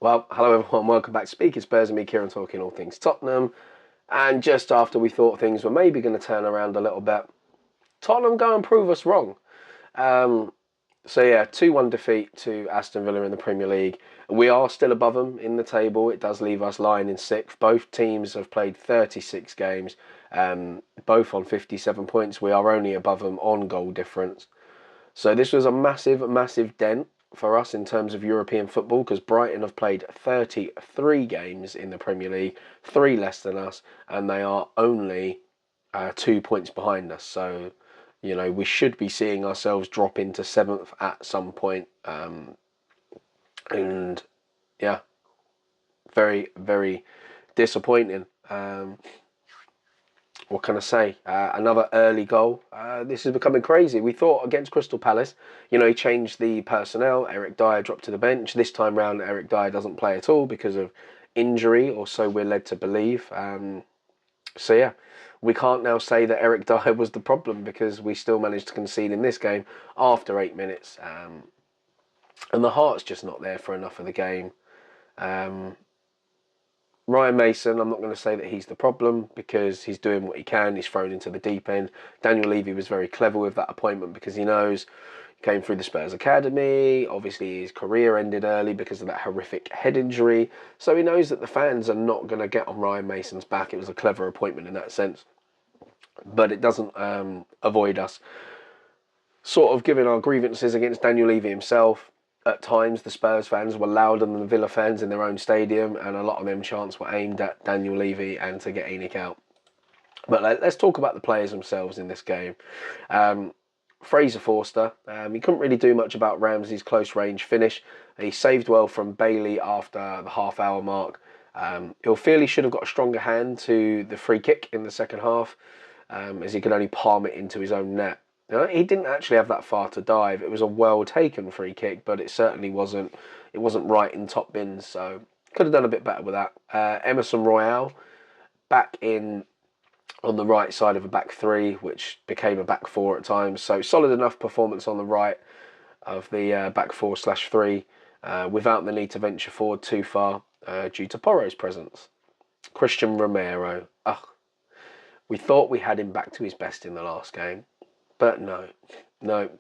Well, hello everyone, welcome back to Speaking Spurs and me, Kieran, talking all things Tottenham. And just after we thought things were maybe going to turn around a little bit, Tottenham go and prove us wrong. Um, so yeah, 2-1 defeat to Aston Villa in the Premier League. We are still above them in the table. It does leave us lying in sixth. Both teams have played 36 games, both on 57 points. We are only above them on goal difference. So this was a massive, massive dent for us in terms of European football because Brighton have played 33 games in the Premier League, three less than us, and they are only 2 points behind us. So, we should be seeing ourselves drop into seventh at some point. And yeah, very, very disappointing. What can I say? Another early goal. This is becoming crazy. We thought against Crystal Palace, he changed the personnel. Eric Dyer dropped to the bench. This time round, Eric Dyer doesn't play at all because of injury, or so we're led to believe. So yeah, we can't now say that Eric Dyer was the problem because we still managed to concede in this game after 8 minutes. And the heart's just not there for enough of the game. Ryan Mason, I'm not going to say that he's the problem because he's doing what he can. He's thrown into the deep end. Daniel Levy was very clever with that appointment because he knows he came through the Spurs Academy. Obviously, his career ended early because of that horrific head injury. So he knows that the fans are not going to get on Ryan Mason's back. It was a clever appointment in that sense. But it doesn't avoid us sort of giving our grievances against Daniel Levy himself. At times, the Spurs fans were louder than the Villa fans in their own stadium, and a lot of them chants were aimed at Daniel Levy and to get ENIC out. But let's talk about the players themselves in this game. Fraser Forster, he couldn't really do much about Ramsey's close range finish. He saved well from Bailey after the half-hour mark. He'll feel he should have got a stronger hand to the free kick in the second half, as he could only palm it into his own net. He didn't actually have that far to dive. It was a well taken free kick, but it certainly wasn't. It wasn't right in top bins, so could have done a bit better with that. Emerson Royale back in on the right side of a back three, which became a back four at times. So solid enough performance on the right of the back 4/3, without the need to venture forward too far due to Porro's presence. Christian Romero. Ugh, we thought we had him back to his best in the last game. But no,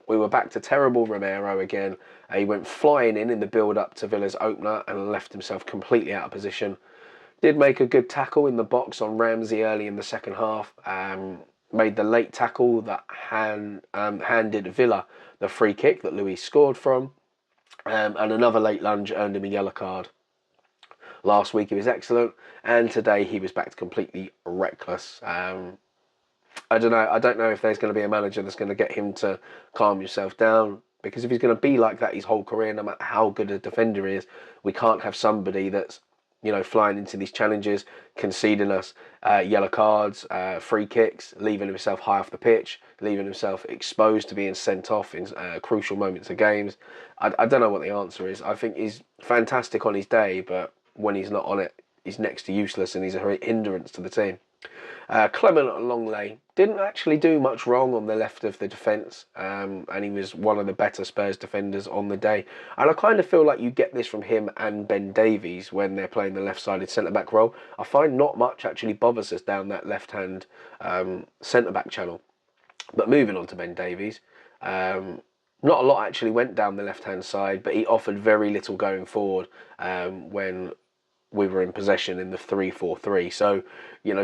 we were back to terrible Romero again. He went flying in the build-up to Villa's opener and left himself completely out of position. Did make a good tackle in the box on Ramsey early in the second half. Made the late tackle that handed Villa the free kick that Luis scored from. And another late lunge earned him a yellow card. Last week he was excellent, and today he was back to completely reckless. I don't know. I don't know if there's going to be a manager that's going to get him to calm himself down. Because if he's going to be like that his whole career, no matter how good a defender he is, we can't have somebody that's, flying into these challenges, conceding us yellow cards, free kicks, leaving himself high off the pitch, leaving himself exposed to being sent off in crucial moments of games. I don't know what the answer is. I think he's fantastic on his day, but when he's not on it, he's next to useless and he's a hindrance to the team. Clement Longley didn't actually do much wrong on the left of the defence, and he was one of the better Spurs defenders on the day. And I kind of feel like you get this from him and Ben Davies when they're playing the left-sided centre-back role. I find not much actually bothers us down that left-hand centre-back channel. But moving on to Ben Davies, not a lot actually went down the left-hand side, but he offered very little going forward when we were in possession in the 3-4-3. So,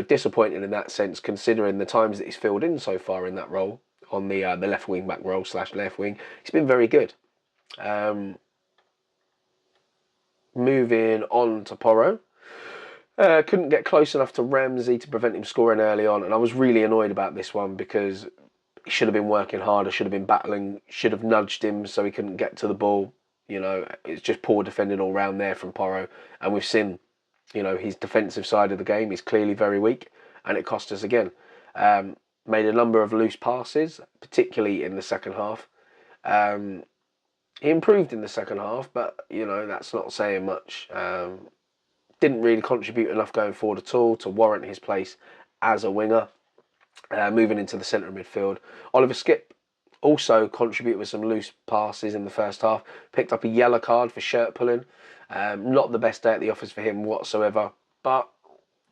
disappointing in that sense, considering the times that he's filled in so far in that role on the left wing back role / left wing. He's been very good. Moving on to Porro. Couldn't get close enough to Ramsey to prevent him scoring early on, and I was really annoyed about this one because he should have been working harder, should have been battling, should have nudged him so he couldn't get to the ball. It's just poor defending all round there from Porro. And we've seen, his defensive side of the game is clearly very weak, and it cost us again. Made a number of loose passes, particularly in the second half. He improved in the second half, but, that's not saying much. Didn't really contribute enough going forward at all to warrant his place as a winger. Moving into the centre of midfield, Oliver Skipp Also contributed with some loose passes in the first half. Picked up a yellow card for shirt pulling. Not the best day at the office for him whatsoever. But,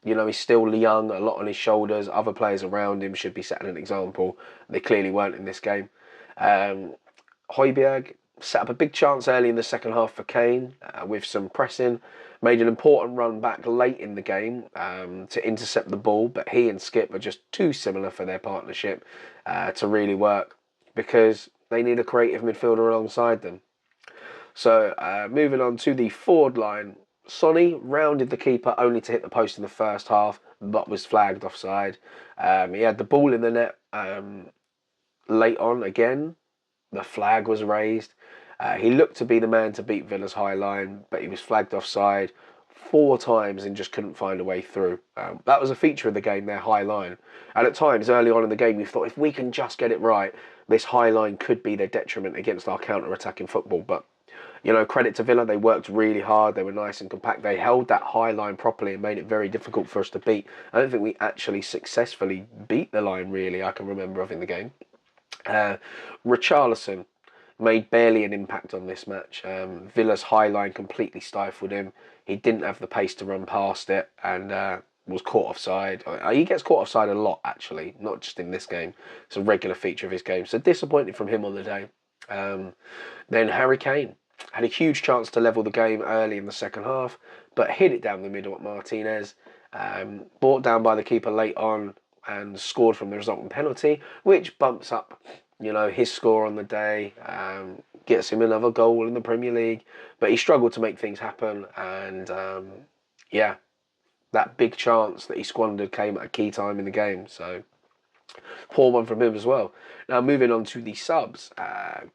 he's still young, a lot on his shoulders. Other players around him should be setting an example. They clearly weren't in this game. Højbjerg set up a big chance early in the second half for Kane with some pressing. Made an important run back late in the game to intercept the ball, but he and Skip are just too similar for their partnership to really work, because they need a creative midfielder alongside them. So moving on to the forward line, Sonny rounded the keeper only to hit the post in the first half, but was flagged offside. He had the ball in the net late on again. The flag was raised. He looked to be the man to beat Villa's high line, but he was flagged offside 4 times and just couldn't find a way through. That was a feature of the game, their high line. And at times early on in the game, we thought if we can just get it right, this high line could be their detriment against our counter-attacking football. But, credit to Villa, they worked really hard. They were nice and compact. They held that high line properly and made it very difficult for us to beat. I don't think we actually successfully beat the line, really, I can remember of in the game. Richarlison made barely an impact on this match. Villa's high line completely stifled him. He didn't have the pace to run past it and was caught offside. He gets caught offside a lot, actually, not just in this game. It's a regular feature of his game. So disappointed from him on the day. Then Harry Kane had a huge chance to level the game early in the second half, but hit it down the middle at Martinez. Brought down by the keeper late on and scored from the resulting penalty, which bumps up, his score on the day, gets him another goal in the Premier League. But he struggled to make things happen, and that big chance that he squandered came at a key time in the game. So poor one from him as well. Now moving on to the subs,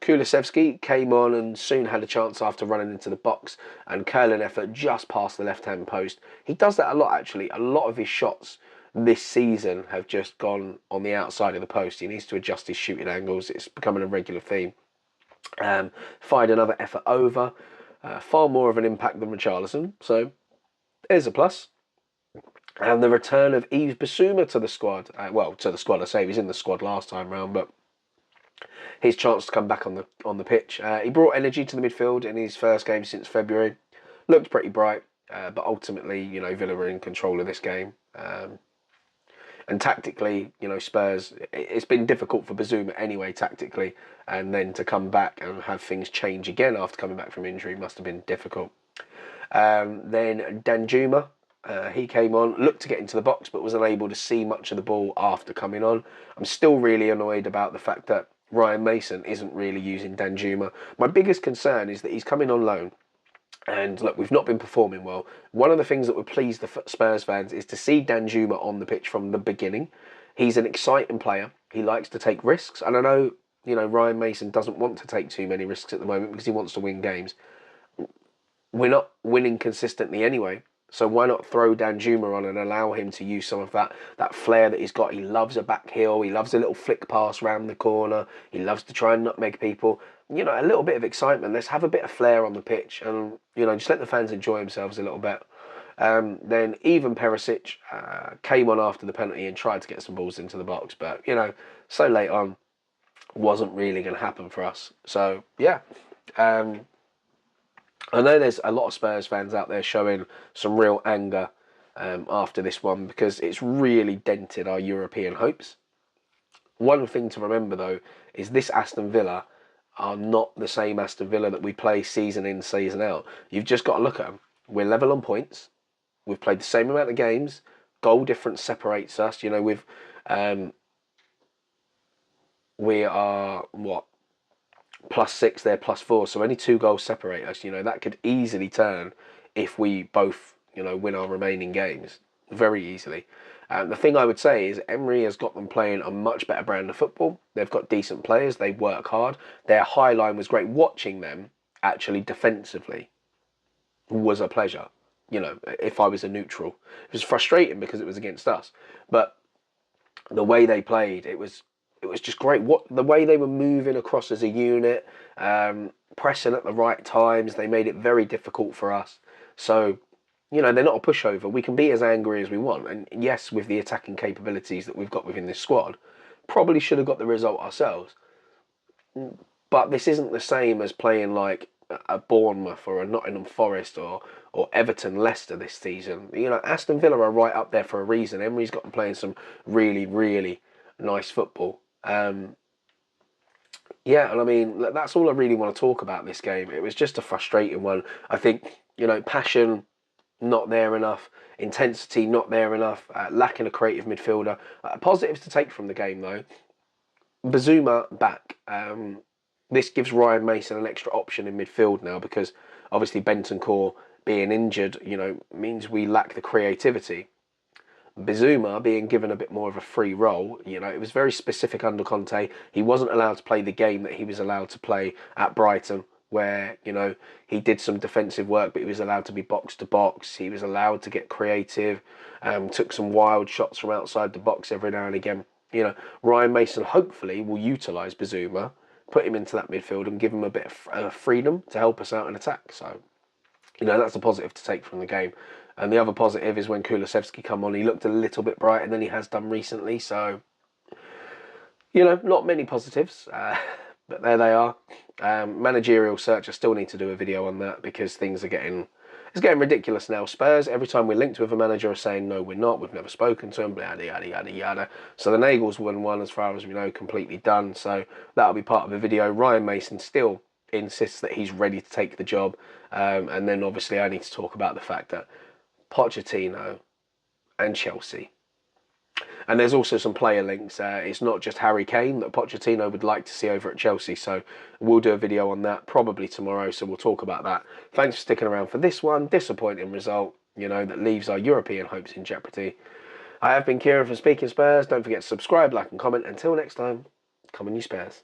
Kulusevski came on and soon had a chance after running into the box and curling effort just past the left-hand post. He does that a lot, actually. A lot of his shots this season have just gone on the outside of the post. He needs to adjust his shooting angles. It's becoming a regular theme. Fired another effort over. Far more of an impact than Richarlison. So there's a plus. And the return of Yves Bissouma to the squad. To the squad, I say he was in the squad last time round, but his chance to come back on the pitch. He brought energy to the midfield in his first game since February. Looked pretty bright, but ultimately, Villa were in control of this game. And tactically, Spurs, it's been difficult for Bissouma anyway, tactically. And then to come back and have things change again after coming back from injury must have been difficult. Then Danjuma, he came on, looked to get into the box, but was unable to see much of the ball after coming on. I'm still really annoyed about the fact that Ryan Mason isn't really using Danjuma. My biggest concern is that he's coming on loan. And look, we've not been performing well. One of the things that would please the Spurs fans is to see Danjuma on the pitch from the beginning. He's an exciting player. He likes to take risks. And I know, Ryan Mason doesn't want to take too many risks at the moment because he wants to win games. We're not winning consistently anyway. So why not throw Danjuma on and allow him to use some of that flair that he's got? He loves a back heel. He loves a little flick pass round the corner. He loves to try and nutmeg people. A little bit of excitement. Let's have a bit of flair on the pitch and, just let the fans enjoy themselves a little bit. Then even Perisic came on after the penalty and tried to get some balls into the box. But, so late on, wasn't really going to happen for us. So, yeah. I know there's a lot of Spurs fans out there showing some real anger after this one because it's really dented our European hopes. One thing to remember, though, is this Aston Villa are not the same Aston Villa that we play season in, season out. You've just got to look at them. We're level on points. We've played the same amount of games. Goal difference separates us. We are, +6, they're +4, so only 2 goals separate us. That could easily turn if we both, win our remaining games. Very easily. The thing I would say is Emery has got them playing a much better brand of football. They've got decent players. They work hard. Their high line was great. Watching them, actually, defensively, was a pleasure. If I was a neutral. It was frustrating because it was against us. But the way they played, it was just great. The way they were moving across as a unit, pressing at the right times, they made it very difficult for us. So, they're not a pushover. We can be as angry as we want. And yes, with the attacking capabilities that we've got within this squad, probably should have got the result ourselves. But this isn't the same as playing like a Bournemouth or a Nottingham Forest or Everton, Leicester this season. You know, Aston Villa are right up there for a reason. Emery's got them playing some really, really nice football. Yeah, and I mean, that's all I really want to talk about this game. It was just a frustrating one. I think, you know, passion not there enough, intensity not there enough, lacking a creative midfielder. Positives to take from the game though. Bazuma back. This gives Ryan Mason an extra option in midfield now because obviously Bentancur being injured, you know, means we lack the creativity. Bizuma being given a bit more of a free role, you know, it was very specific under Conte. He wasn't allowed to play the game that he was allowed to play at Brighton, where, you know, he did some defensive work, but he was allowed to be box to box. He was allowed to get creative, took some wild shots from outside the box every now and again. You know, Ryan Mason hopefully will utilise Bizuma, put him into that midfield and give him a bit of freedom to help us out in attack. So, you know, that's a positive to take from the game. And the other positive is when Kulusevski come on, he looked a little bit brighter than he has done recently. So, you know, not many positives, but there they are. Managerial search, I still need to do a video on that because things are it's getting ridiculous now. Spurs, every time we're linked with a manager, are saying, no, we're not, we've never spoken to him, yada, yada, yada, yada. So the Nagelsmann one, as far as we know, completely done. So that'll be part of the video. Ryan Mason still insists that he's ready to take the job. And then obviously I need to talk about the fact that Pochettino and Chelsea. And there's also some player links. It's not just Harry Kane that Pochettino would like to see over at Chelsea. So we'll do a video on that probably tomorrow. So we'll talk about that. Thanks for sticking around for this one. Disappointing result, you know, that leaves our European hopes in jeopardy. I have been Kieran from Speaking Spurs. Don't forget to subscribe, like and comment. Until next time, come on you Spurs.